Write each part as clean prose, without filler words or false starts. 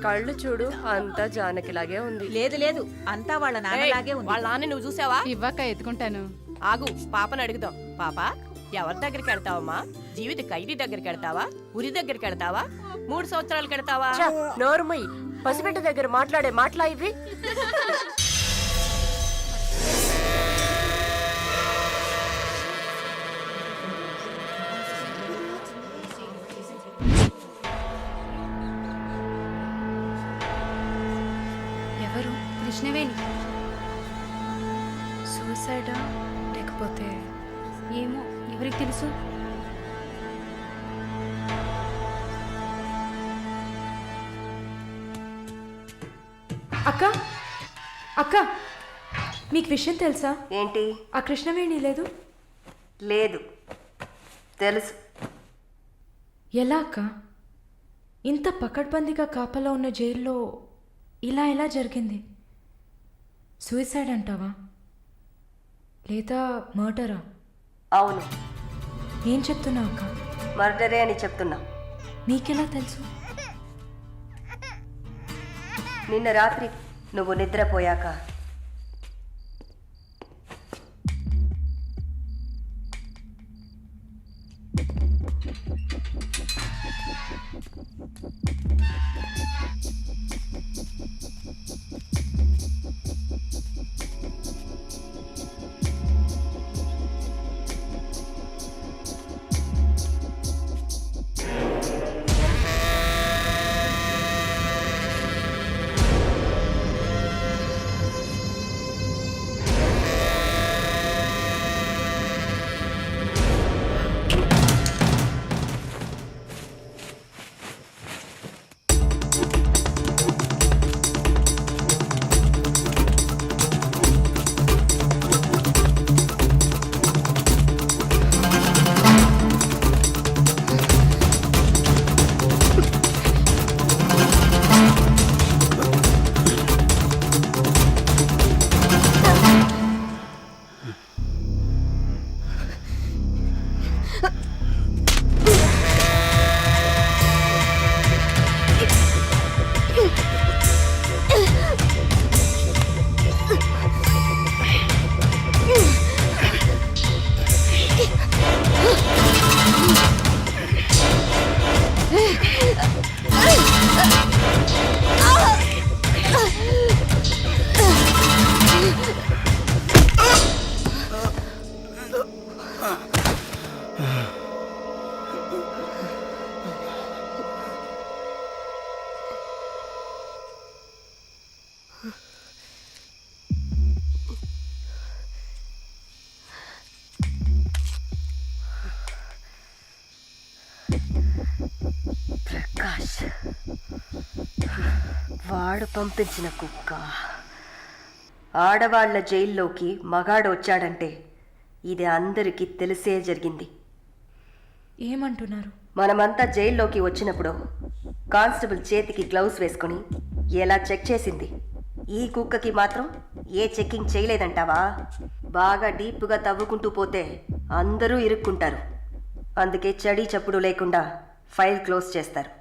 కళ్ళు చూడు అంతా జానకిలాగే ఉంది. లేదు లేదు, అంతా వాళ్ళ నాన్నలాగే ఉంది. వాళ్ళ నాన్న నువ్వు చూసావా? ఇవ్వక ఎత్తుకుంటాను. ఆగు, పాపని అడుగుదాం. పాప, ఎవరి దగ్గరికి వెళ్తావమ్మా? జీవిత ఖైదీ దగ్గరికి వెళ్తావా? ఉరి దగ్గరికి వెళ్తావా? 3 సంవత్సరాలు కడతావా? నోర్మై, పసిబిడ్డ దగ్గర మాట్లాడే మాటలా ఇవి? ఎవరు? కృష్ణవేణి. సూసైడా లేకపోతే ఏమో, ఎవరికి తెలుసు? అక్క అక్క, మీకు విషయం తెలుసా? ఏంటి? ఆ కృష్ణవేణి లేదు. లేదు, తెలుసు. ఎలా అక్క? ఇంత పకడ్బందీగా కాపలా ఉన్న జైల్లో ఇలా ఎలా జరిగింది? సూసైడ్ అంటావా లేదా మర్డరా? అవును. ఏం చెప్తున్నావు అక్క? మర్డరే అని చెప్తున్నా. నీకెలా తెలుసు? నిన్న రాత్రి నువ్వు నిద్రపోయాక ప్రకాష్ వాడు పంపించిన కుక్క. ఆడవాళ్ల జైల్లోకి మగాడు వచ్చాడంటే ఇది అందరికీ తెలిసే జరిగింది. ఏమంటున్నారు? మనమంతా జైల్లోకి వచ్చినప్పుడు కానిస్టేబుల్ చేతికి గ్లౌస్ వేసుకుని ఎలా చెక్ చేసింది, ఈ కుక్కకి మాత్రం ఏ చెక్కింగ్ చేయలేదంటావా? బాగా డీప్గా తవ్వుకుంటూ పోతే అందరూ ఇరుక్కుంటారు. అందుకే చడి చప్పుడు లేకుండా ఫైల్ క్లోజ్ చేస్తారు.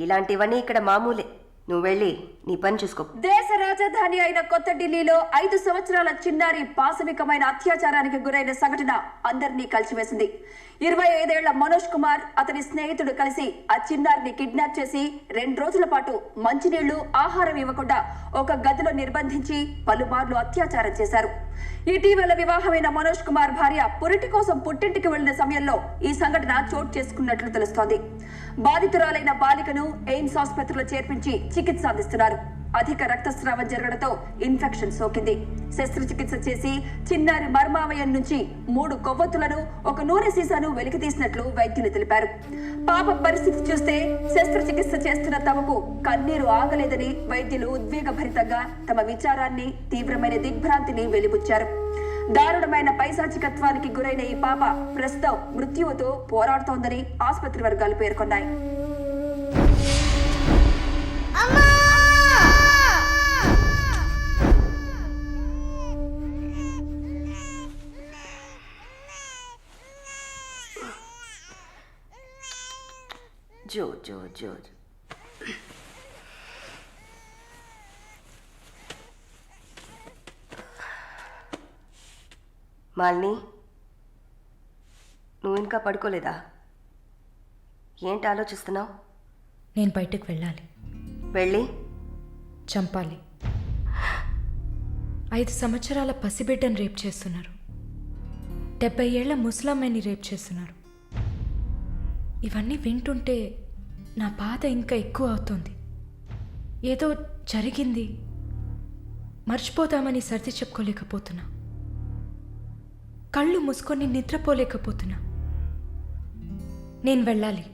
ఇలాంటివన్నీ ఇక్కడ మామూలే. నువ్వు వెళ్ళి నీ పని చూసుకో. దేశ రాజధాని అయిన కొత్త ఢిల్లీలో 5 సంవత్సరాల చిన్నారి పాశవికమైన అత్యాచారానికి గురైన సంఘటన అందరినీ కలిసివేసింది. 25 ఏళ్ల మనోజ్ కుమార్ అతని స్నేహితుడు కలిసి ఆ చిన్నారిని కిడ్నాప్ చేసి 2 రోజుల పాటు మంచినీళ్లు, ఆహారం ఇవ్వకుండా ఒక గదిలో నిర్బంధించి పలుమార్లు అత్యాచారం చేశారు. ఇటీవల వివాహమైన మనోజ్ కుమార్ భార్య పురిటి కోసం పుట్టింటికి వెళ్లిన సమయంలో ఈ సంఘటన చోటు చేసుకున్నట్లు తెలుస్తోంది. బాధితురాలైన బాలికను ఎయిమ్స్ ఆసుపత్రిలో చేర్పించి చికిత్స అందిస్తున్నారు. అధిక రక్తస్రావం జరగడంతో ఇన్ఫెక్షన్ సోకింది. శస్త్రచికిత్స చేసి చిన్నారి మర్మావయం నుంచి 3 కొవ్వొత్తులను, ఒక నూనె సీసాను వెలికి తీసినట్లు వైద్యులు తెలిపారు. పాప పరిస్థితి చూస్తే శస్త్రచికిత్స చేస్తున్న తమకు కన్నీరు ఆగలేదని వైద్యులు ఉద్వేగభరితంగా తమ విచారాన్ని, తీవ్రమైన దిగ్భ్రాంతిని వెలిబుచ్చారు. దారుణమైన పైశాచికత్వానికి గురైన ఈ పాప ప్రస్తుతం మృత్యువుతో పోరాడుతోందని ఆసుపత్రి వర్గాలు పేర్కొన్నాయి. జో జో జో మాలిని, నువ్వు ఇంకా పడుకోలేదా? ఏంటి ఆలోచిస్తున్నావు? నేను బయటకు వెళ్ళాలి. వెళ్ళి చంపాలి. 5 సంవత్సరాల పసిబిడ్డను రేప్ చేస్తున్నారు. 70 ఏళ్ల ముసలమ్మని రేప్ చేస్తున్నారు. ఇవన్నీ వింటుంటే నా బాధ ఇంకా ఎక్కువ అవుతుంది. ఏదో జరిగింది, మర్చిపోదామని సర్ది చెప్పుకోలేకపోతున్నా. కళ్ళు మూసుకొని నిద్రపోలేకపోతున్నా. నేను వెళ్ళాలి,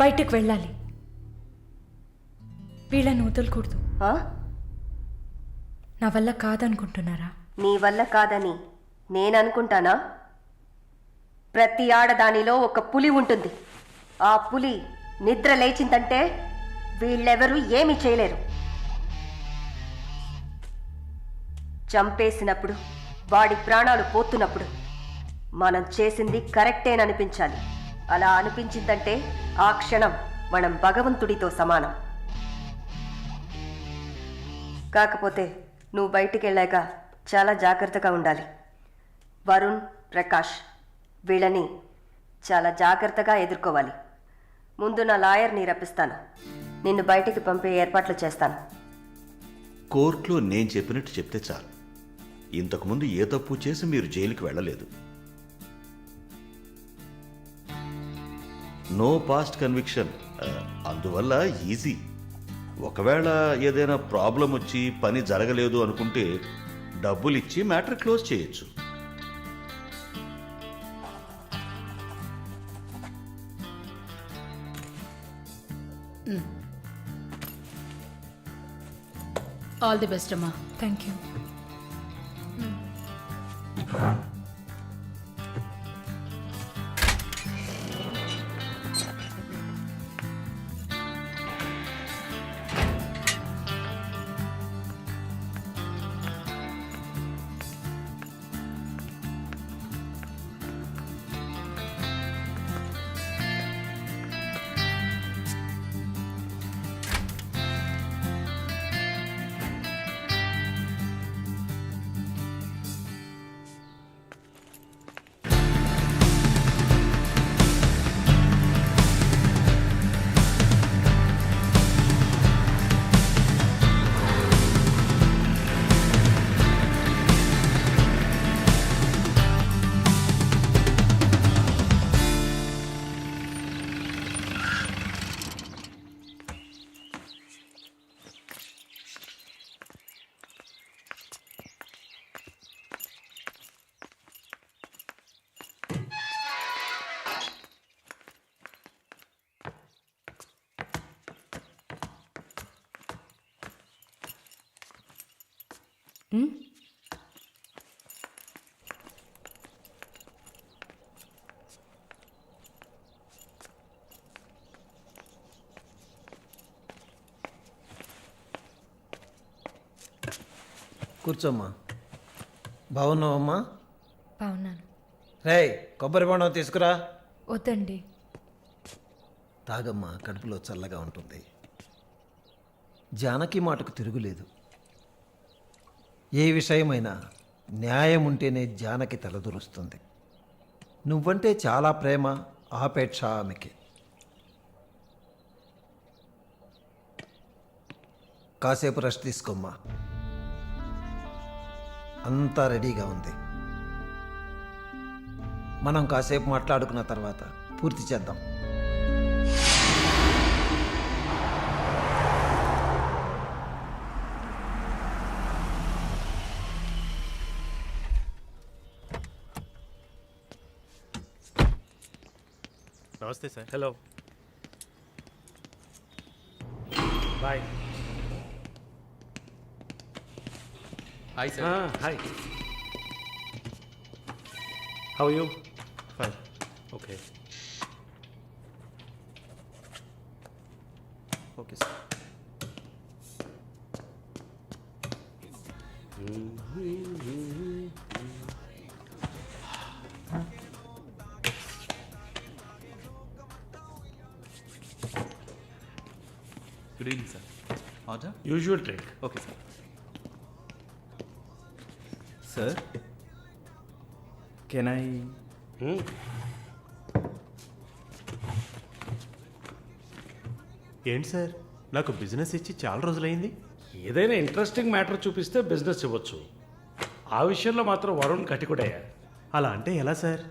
బయటకు వెళ్ళాలి. వీళ్ళని వదలకూడదు. ఆ? నా వల్ల కాదనుకుంటున్నారా? నీ వల్ల కాదని నేను అనుకుంటానా? ప్రతి ఆడదానిలో ఒక పులి ఉంటుంది. ఆ పులి నిద్ర లేచిందంటే వీళ్ళెవరూ ఏమీ చేయలేరు. చంపేసినప్పుడు, వాడి ప్రాణాలు పోతున్నప్పుడు మనం చేసింది కరెక్టేననిపించాలి. అలా అనిపించిందంటే ఆ క్షణం మనం భగవంతుడితో సమానం. కాకపోతే నువ్వు బయటికి వెళ్ళాక చాలా జాగ్రత్తగా ఉండాలి. వరుణ్, ప్రకాష్ వీళ్ళని చాలా జాగ్రత్తగా ఎదుర్కోవాలి. ముందు నా లాయర్ని రప్పిస్తాను. నిన్ను బయటికి పంపే ఏర్పాట్లు చేస్తాను. కోర్టులో నేను చెప్పినట్టు చెప్తే చాలు. ఇంతకుముందు ఏ తప్పు చేసి మీరు జైలుకి వెళ్ళలేదు. నో పాస్ట్ కన్విక్షన్, అందువల్ల ఈజీ. ఒకవేళ ఏదైనా ప్రాబ్లం వచ్చి పని జరగలేదు అనుకుంటే డబ్బులు ఇచ్చి మ్యాటర్ క్లోజ్ చేయొచ్చు. ఆల్ ది బెస్ట్ అమ్మా. Thank you. కూర్చోమ్మా. బాగున్నావమ్మా? బాగున్నాను. రేయ్, కొబ్బరి బొండం తీసుకురా. వద్దండి. తాగమ్మా, కడుపులో చల్లగా ఉంటుంది. జానకి మాటకు తిరుగులేదు. ఏ విషయమైనా న్యాయం ఉంటేనే జానకి తలదూరుస్తుంది. నువ్వంటే చాలా ప్రేమ, ఆపేక్ష ఆమెకి. కాసేపు రెస్ట్ తీసుకోమ్మా. అంతా రెడీగా ఉంది. మనం కాసేపు మాట్లాడుకున్న తర్వాత పూర్తి చేద్దాం. నమస్తే sir. Hello, bye. Hi sir. Hi, how you? Fine, okay okay sir. Good evening sir. Order? Usual drink. Okay sir. Sir, can I ఏంటి సార్ నాకు బిజినెస్ ఇచ్చి చాలా రోజులైంది. ఏదైనా ఇంట్రెస్టింగ్ మ్యాటర్ చూపిస్తే బిజినెస్ ఇవ్వచ్చు. ఆ విషయంలో మాత్రం వరుణ్ కటికుడయ్యా. అలా అంటే ఎలా సార్?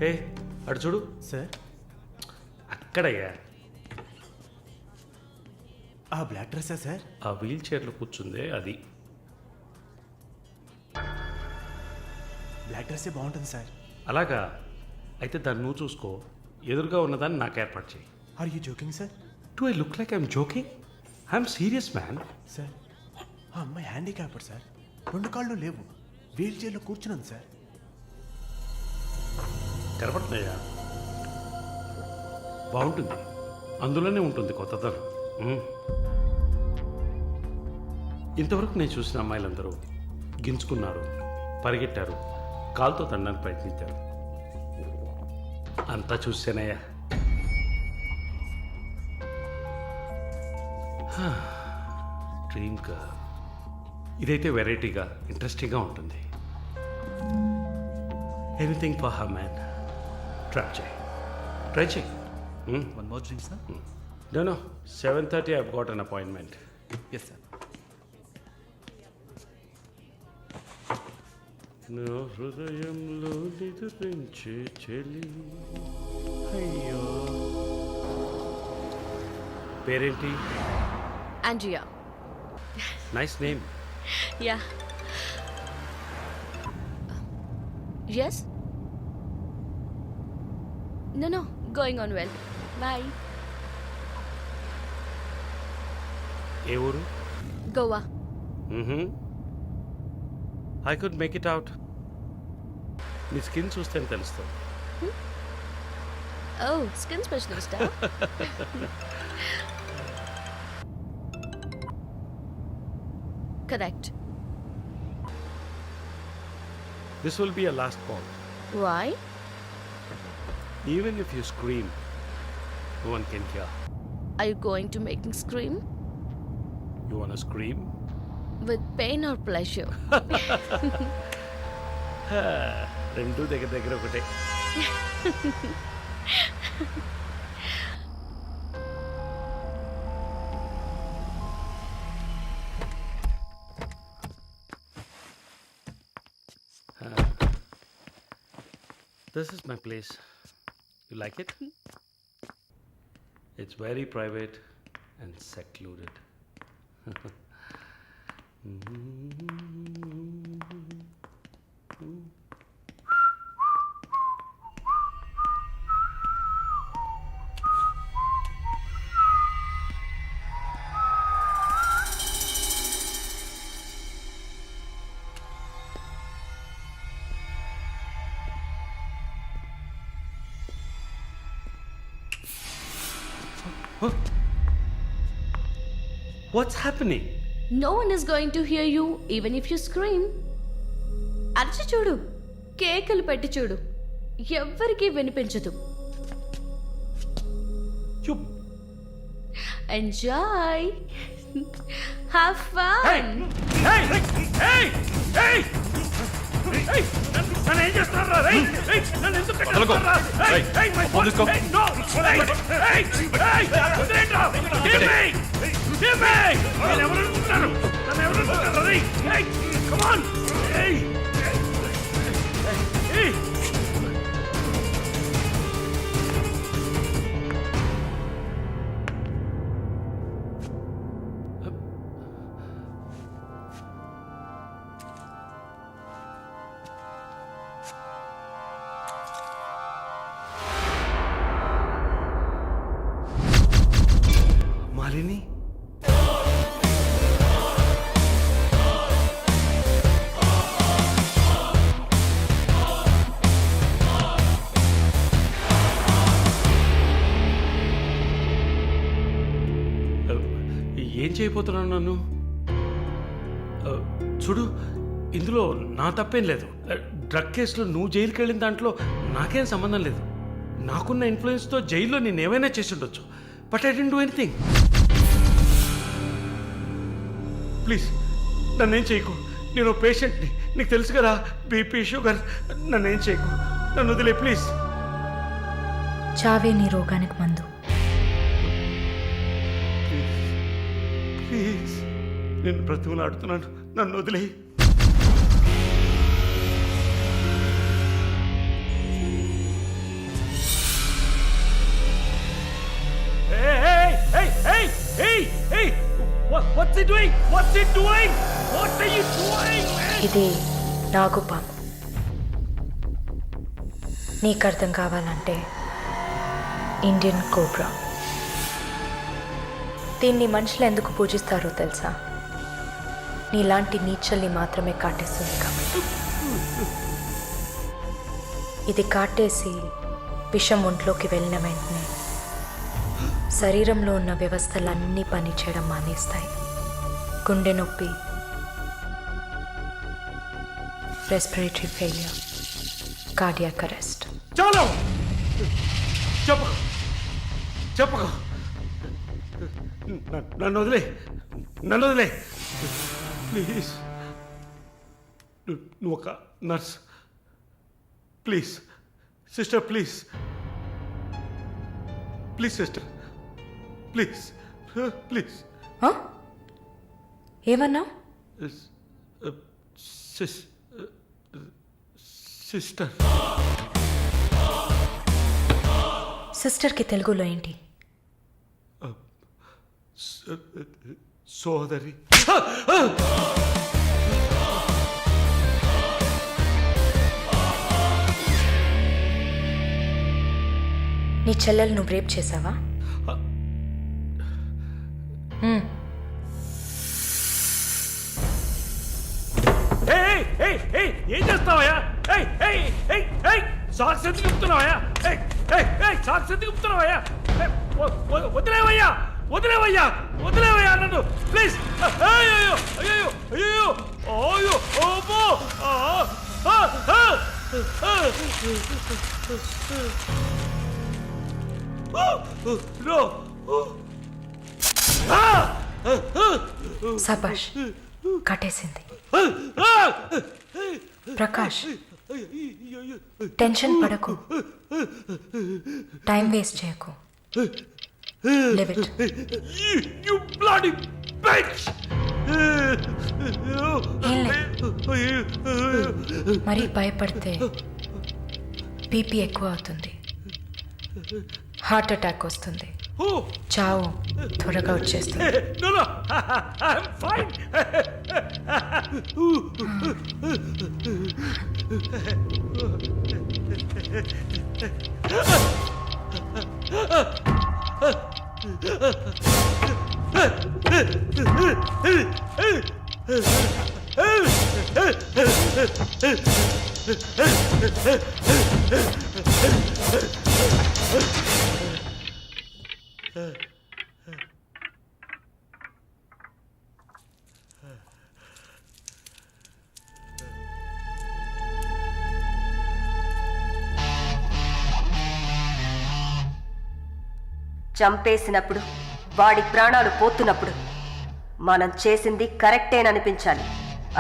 ఏ అటు చూడు, సార్ అక్కడయ్యా. ఆ బ్లాక్ డ్రెస్సా సార్? ఆ వీల్ చైర్లో కూర్చుందే అది. బ్లాక్ డ్రెస్సే బాగుంటుంది సార్. అలాగా అయితే దాన్ని నువ్వు చూసుకో, ఎదురుగా ఉన్నదాన్ని నాకు ఏర్పాటు చేయి. Are you joking sir? Do I look like I'm joking? I'm serious man. Sir ఆ అమ్మాయి హ్యాండిక్యాప్డ్ సార్, 2 కాళ్ళు లేవు, వీల్ చైర్లో కూర్చున్నాను సార్. కనపడుతున్నాయా? బాగుంటుంది, అందులోనే ఉంటుంది కొత్తదనం. ఇంతవరకు నేను చూసిన అమ్మాయిలందరూ గించుకున్నారు, పరిగెట్టారు, కాలుతో తండడానికి ప్రయత్నించారు. అంతా చూసానయ్యా. డ్రీమ్ గర్ల్ ఇదైతే వెరైటీగా ఇంట్రెస్టింగ్గా ఉంటుంది. Anything for her man. Try చేయి. One more drink sir? No, 7:30 I've got an appointment. Yes sir. నా హృదయంలో నిద్రించే చెలి. అయ్యో, పేరేంటి? Andrea. Nice name. Yeah. Yes. No, going on well. Bye. ఏ ఊరు? Goa. I could make it out. నీ స్కిన్ చూస్తే తెలుస్తుంది. Oh, skin specialist. Correct. This will be a last call. Why? Even if you scream, no one can hear. Are you going to make me scream? You wanna scream? With pain or pleasure? రెండు దగ్గర ఒకటే. This is my place. You like it? It's very private and secluded. What's happening? No one is going to hear you even if you scream. అరచి చూడు, కేకలు పెట్టి చూడు, ఎవ్వరికీ వినిపించదు. You Enjoy. Have fun. Hey! నన్ను ఏం చేస్తున్నారా? నన్ను ఎందుకు కట్టేస్తున్నారా? No! వదిలేయండిరా! Give me! నేను ఎవరు అనుకుంటున్నారు? నన్ను ఎవరు అనుకుంటున్నారు? Come on! Hey! మాలిని, ఏం చేయబోతున్నాను నన్ను? చూడు, ఇందులో నా తప్పేం లేదు. డ్రగ్ కేసులో నువ్వు జైలుకి వెళ్ళిన దాంట్లో నాకేం సంబంధం లేదు. నాకున్న ఇన్ఫ్లుయెన్స్తో జైల్లో నేను ఏమైనా చేసి ఉండొచ్చు. But I didn't do anything. Please నన్నేం చేయకు, నేను పేషెంట్ని, నీకు తెలుసు కదా, బీపీ షుగర్. నన్నేం చేయకు, నన్ను వదిలే ప్లీజ్. చావే నీ రోగానికి మందు. ప్లీజ్ నేను బ్రతిమలాడుతున్నాను, నన్ను వదిలే. ఇది నాగుపాము. నీకు అర్థం కావాలంటే ఇండియన్ కోబ్రా. దీన్ని మనుషులు ఎందుకు పూజిస్తారో తెలుసా? నీలాంటి నీచల్ని మాత్రమే కాటేస్తుంది కాబట్టి. ఇది కాటేసి విషం ఒంట్లోకి వెళ్ళిన వెంటనే శరీరంలో ఉన్న వ్యవస్థలన్నీ పనిచేయడం మానేస్తాయి. గుండె నొప్పి, రెస్పిరేటరీ ఫెయిలియర్, కార్డియాక్ అరెస్ట్. చాలు, చెప్పకు చెప్పకు, నన్ను వదిలే, నన్ను వదిలే ప్లీజ్. నువ్వు ఒక nurse, please sister, please please sister, please please. ఏమన్నా? సిస్టర్. సిస్టర్కి తెలుగులో ఏంటి? సోదరి. నీ చెల్లెలు నువ్వు రేప్ చేసావా? ఏం చేస్తావయ్యా? సాక్స్ ఎందుకు చెప్తున్నావయ్యా? సాక్స్ ఎందుకు చెప్తున్నావయ్యా? వదిలేవయ్యా, వదిలేవయ్యా, వదిలేవయ్యా నన్ను ప్లీజ్. అయ్యో అయ్యో అయ్యో అయ్యో ఓమో. సబాష్, కట్టేసింది. ప్రకాష్, టెన్షన్ పడకు, టైం వేస్ట్ చేయకు. Live it. You bloody bitch! మరీ భయపడితే బీపీ ఎక్కువ అవుతుంది, హార్ట్ అటాక్ వస్తుంది, చావు త్వరగా వచ్చేస్తుంది. No, no, I'm fine. చంపేసినప్పుడు, వాడి ప్రాణాలు పోతున్నప్పుడు మనం చేసింది కరెక్టేననిపించాలి.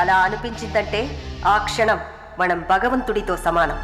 అలా అనిపించిందంటే ఆ క్షణం మనం భగవంతుడితో సమానం.